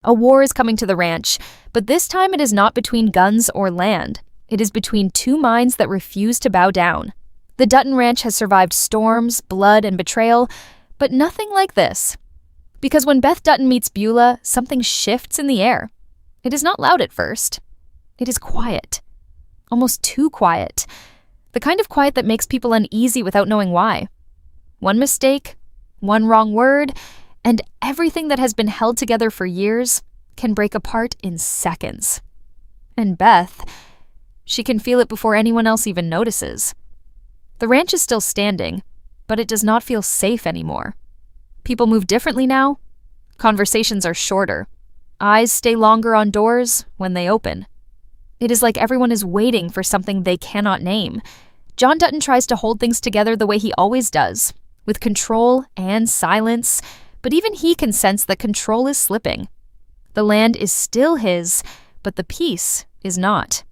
A war is coming to the ranch, but this time it is not between guns or land. It is between two minds that refuse to bow down. The Dutton Ranch has survived storms, blood, and betrayal, but nothing like this. Because when Beth Dutton meets Beulah, something shifts in the air. It is not loud at first. It is quiet. Almost too quiet. The kind of quiet that makes people uneasy without knowing why. One mistake, one wrong word, and everything that has been held together for years can break apart in seconds. And Beth, she can feel it before anyone else even notices. The ranch is still standing, but it does not feel safe anymore. People move differently now. Conversations are shorter. Eyes stay longer on doors when they open. It is like everyone is waiting for something they cannot name. John Dutton tries to hold things together the way he always does, with control and silence, but even he can sense that control is slipping. The land is still his, but the peace is not.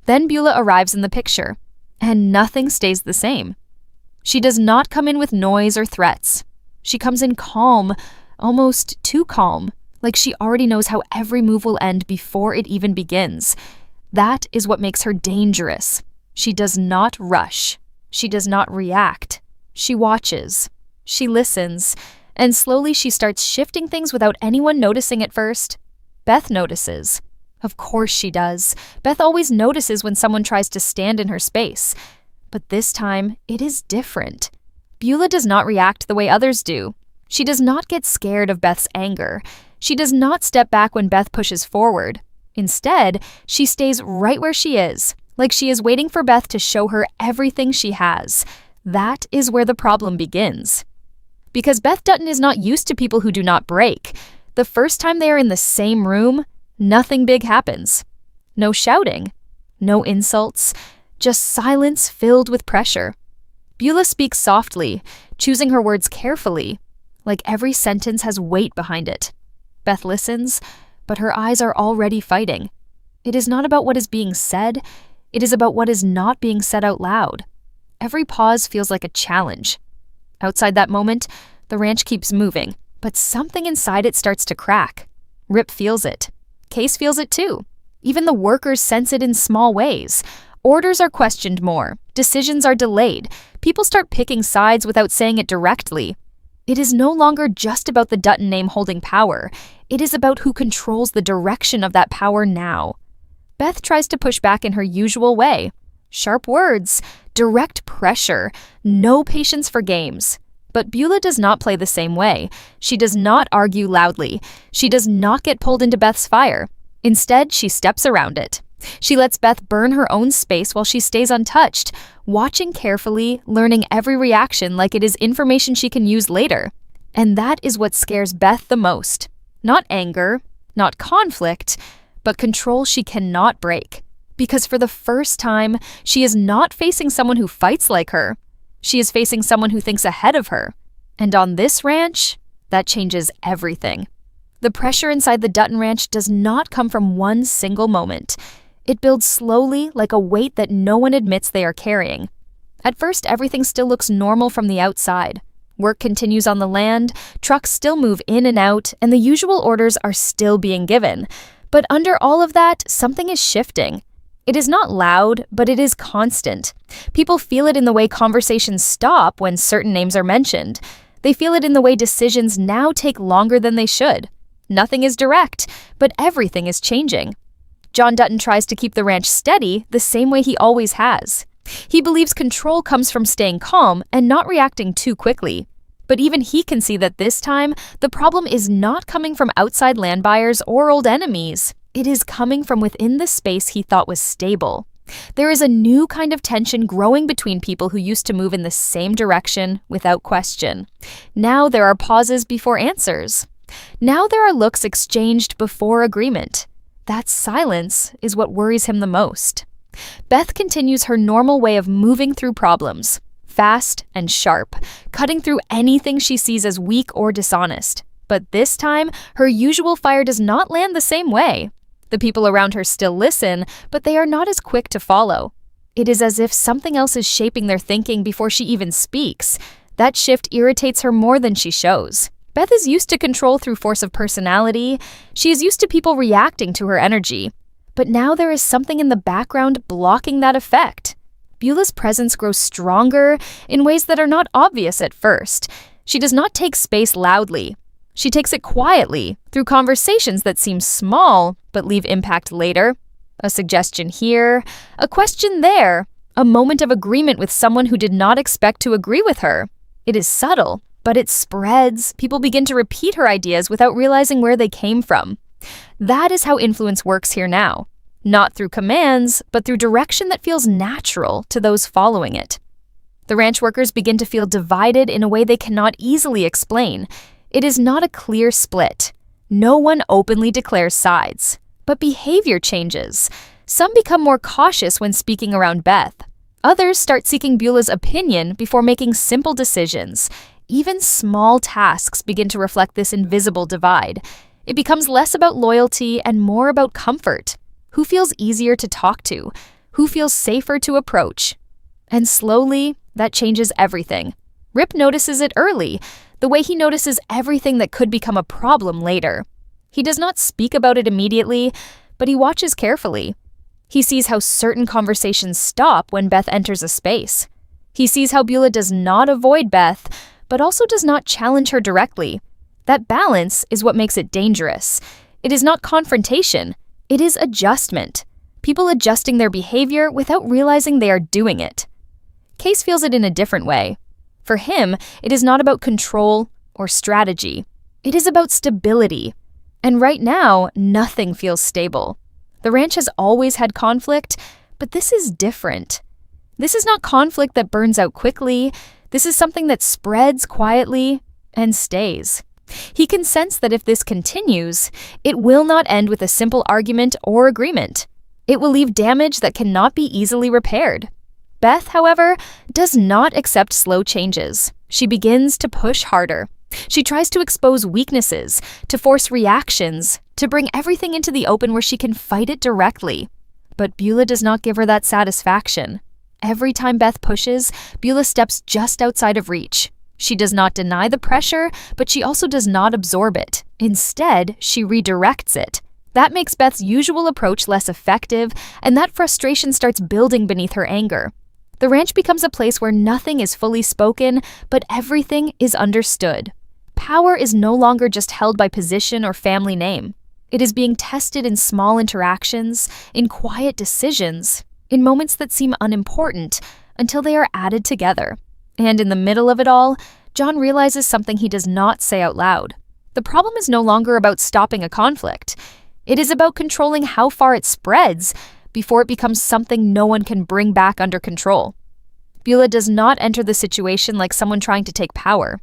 Then Beulah arrives in the picture, and nothing stays the same. She does not come in with noise or threats. She comes in calm, almost too calm, like she already knows how every move will end before it even begins. That is what makes her dangerous. She does not rush. She does not react. She watches. She listens. And slowly she starts shifting things without anyone noticing at first. Beth notices. Of course she does. Beth always notices when someone tries to stand in her space. But this time, it is different. Beulah does not react the way others do. She does not get scared of Beth's anger. She does not step back when Beth pushes forward. Instead, she stays right where she is, like she is waiting for Beth to show her everything she has. That is where the problem begins. Because Beth Dutton is not used to people who do not break. The first time they are in the same room, nothing big happens. No shouting, no insults, just silence filled with pressure. Beulah speaks softly, choosing her words carefully, like every sentence has weight behind it. Beth listens, but her eyes are already fighting. It is not about what is being said, it is about what is not being said out loud. Every pause feels like a challenge. Outside that moment, the ranch keeps moving, but something inside it starts to crack. Rip feels it. Case feels it too. Even the workers sense it in small ways. Orders are questioned more. Decisions are delayed. People start picking sides without saying it directly. It is no longer just about the Dutton name holding power. It is about who controls the direction of that power now. Beth tries to push back in her usual way. Sharp words, direct pressure, no patience for games. But Beulah does not play the same way. She does not argue loudly. She does not get pulled into Beth's fire. Instead, she steps around it. She lets Beth burn her own space while she stays untouched, watching carefully, learning every reaction like it is information she can use later. And that is what scares Beth the most. Not anger, not conflict, but control she cannot break. Because for the first time, she is not facing someone who fights like her. She is facing someone who thinks ahead of her. And on this ranch, that changes everything. The pressure inside the Dutton Ranch does not come from one single moment. It builds slowly, like a weight that no one admits they are carrying. At first, everything still looks normal from the outside. Work continues on the land, trucks still move in and out, and the usual orders are still being given. But under all of that, something is shifting. It is not loud, but it is constant. People feel it in the way conversations stop when certain names are mentioned. They feel it in the way decisions now take longer than they should. Nothing is direct, but everything is changing. John Dutton tries to keep the ranch steady the same way he always has. He believes control comes from staying calm and not reacting too quickly. But even he can see that this time, the problem is not coming from outside land buyers or old enemies. It is coming from within the space he thought was stable. There is a new kind of tension growing between people who used to move in the same direction without question. Now there are pauses before answers. Now there are looks exchanged before agreement. That silence is what worries him the most. Beth continues her normal way of moving through problems, fast and sharp, cutting through anything she sees as weak or dishonest. But this time, her usual fire does not land the same way. The people around her still listen, but they are not as quick to follow. It is as if something else is shaping their thinking before she even speaks. That shift irritates her more than she shows. Beth is used to control through force of personality. She is used to people reacting to her energy. But now there is something in the background blocking that effect. Beulah's presence grows stronger in ways that are not obvious at first. She does not take space loudly. She takes it quietly, through conversations that seem small but leave impact later. A suggestion here, a question there, a moment of agreement with someone who did not expect to agree with her. It is subtle, but it spreads. People begin to repeat her ideas without realizing where they came from. That is how influence works here now. Not through commands, but through direction that feels natural to those following it. The ranch workers begin to feel divided in a way they cannot easily explain. It is not a clear split. No one openly declares sides. But behavior changes. Some become more cautious when speaking around Beth. Others start seeking Beulah's opinion before making simple decisions. Even small tasks begin to reflect this invisible divide. It becomes less about loyalty and more about comfort. Who feels easier to talk to? Who feels safer to approach? And slowly, that changes everything. Rip notices it early, the way he notices everything that could become a problem later. He does not speak about it immediately, but he watches carefully. He sees how certain conversations stop when Beth enters a space. He sees how Beulah does not avoid Beth, but also does not challenge her directly. That balance is what makes it dangerous. It is not confrontation. It is adjustment. People adjusting their behavior without realizing they are doing it. Case feels it in a different way. For him, it is not about control or strategy. It is about stability. And right now, nothing feels stable. The ranch has always had conflict, but this is different. This is not conflict that burns out quickly. This is something that spreads quietly and stays. He can sense that if this continues, it will not end with a simple argument or agreement. It will leave damage that cannot be easily repaired. Beth, however, does not accept slow changes. She begins to push harder. She tries to expose weaknesses, to force reactions, to bring everything into the open where she can fight it directly. But Beulah does not give her that satisfaction. Every time Beth pushes, Beulah steps just outside of reach. She does not deny the pressure, but she also does not absorb it. Instead, she redirects it. That makes Beth's usual approach less effective, and that frustration starts building beneath her anger. The ranch becomes a place where nothing is fully spoken, but everything is understood. Power is no longer just held by position or family name. It is being tested in small interactions, in quiet decisions, in moments that seem unimportant until they are added together. And in the middle of it all, John realizes something he does not say out loud. The problem is no longer about stopping a conflict. It is about controlling how far it spreads before it becomes something no one can bring back under control. Beulah does not enter the situation like someone trying to take power.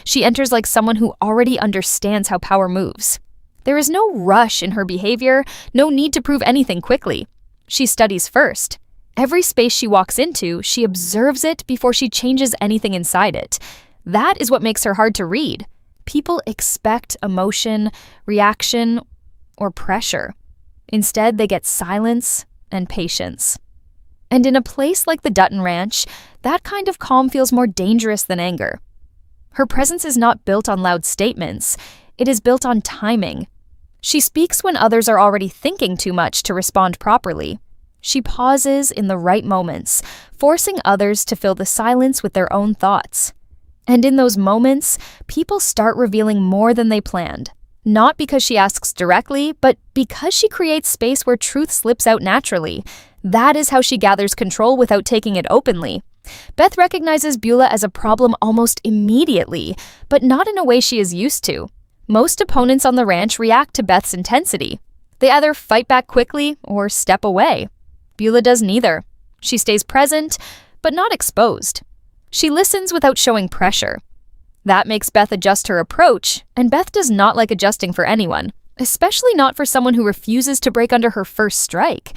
She enters like someone who already understands how power moves. There is no rush in her behavior, no need to prove anything quickly. She studies first. Every space she walks into, she observes it before she changes anything inside it. That is what makes her hard to read. People expect emotion, reaction, or pressure. Instead, they get silence and patience. And in a place like the Dutton Ranch, that kind of calm feels more dangerous than anger. Her presence is not built on loud statements. It is built on timing. She speaks when others are already thinking too much to respond properly. She pauses in the right moments, forcing others to fill the silence with their own thoughts. And in those moments, people start revealing more than they planned. Not because she asks directly, but because she creates space where truth slips out naturally. That is how she gathers control without taking it openly. Beth recognizes Beulah as a problem almost immediately, but not in a way she is used to. Most opponents on the ranch react to Beth's intensity. They either fight back quickly or step away. Beulah does neither. She stays present, but not exposed. She listens without showing pressure. That makes Beth adjust her approach, and Beth does not like adjusting for anyone, especially not for someone who refuses to break under her first strike.